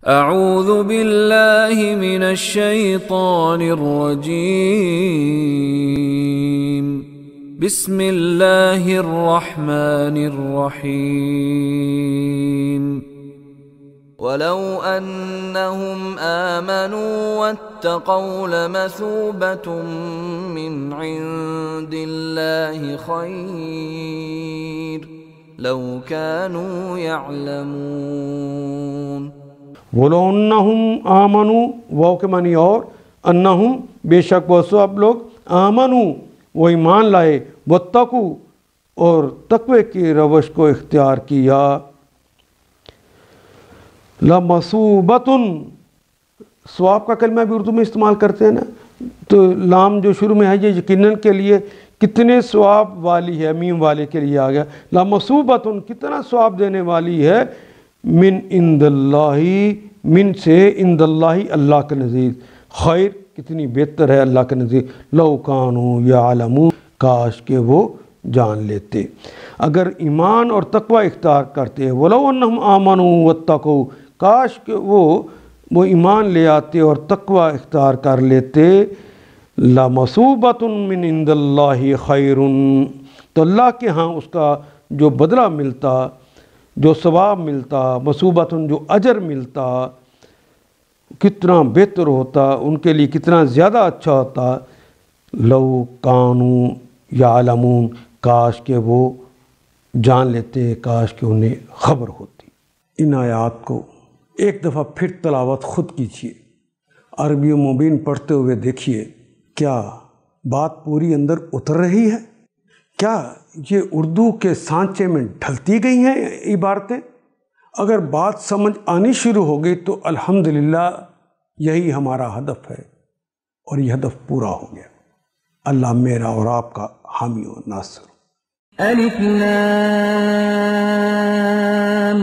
اعوذ باللہ من الشیطان الرجیم بسم اللہ الرحمن الرحیم وَلَوْ أَنَّهُمْ آمَنُوا وَاتَّقَوْا لَمَثُوبَةٌ مِّنْ عِندِ اللَّهِ خَيْرٌ لَوْ كَانُوا يَعْلَمُونَ وَلَوْ أَنَّهُمْ آمَنُوا واو کے معنی اور انہم بے شک وہ سب لوگ آمنوا وہ ایمان لائے واتقوا اور تقوی کی روش کو اختیار کیا لَمَثُوبَةٌ ثواب کا کلمہ بھی اردو میں استعمال کرتے ہیں نا، تو لام جو شروع میں ہے یہ یقیناً کے لیے کتنے ثواب والی ہے، میم والے کے لیے آ گیا لَمَثُوبَةٌ کتنا ثواب دینے والی ہے، من عند اللہ من سے عند اللہ اللہ کے نزدیک، خیر کتنی بہتر ہے اللہ کے نزدیک، لو کانوا یعلمون کاش کہ وہ جان لیتے، اگر ایمان اور تقوی اختیار کرتے، وَلَوْ أَنَّهُمْ آمَنُوا وَاتَّقُوا کاش کہ وہ ایمان لے آتے اور تقوی اختیار کر لیتے، لَمَثُوبَةٌ مِّنْ عِنْدِ اللَّهِ خَيْرٌ تو اللہ کے ہاں اس کا جو بدلہ ملتا، جو ثواب ملتا، مثوبۃ جو اجر ملتا کتنا بہتر ہوتا، ان کے لیے کتنا زیادہ اچھا ہوتا، لو کانوا یعلمون کاش کہ وہ جان لیتے، کاش کہ انہیں خبر ہوتی۔ ان آیات کو ایک دفعہ پھر تلاوت خود کیجیے، عربی مبین پڑھتے ہوئے دیکھیے کیا بات پوری اندر اتر رہی ہے، کیا یہ اردو کے سانچے میں ڈھلتی گئی ہیں عبارتیں؟ اگر بات سمجھ آنی شروع ہو گئی تو الحمدللہ یہی ہمارا ہدف ہے اور یہ ہدف پورا ہو گیا۔ اللہ میرا اور آپ کا حامی و ناصر۔ الف لام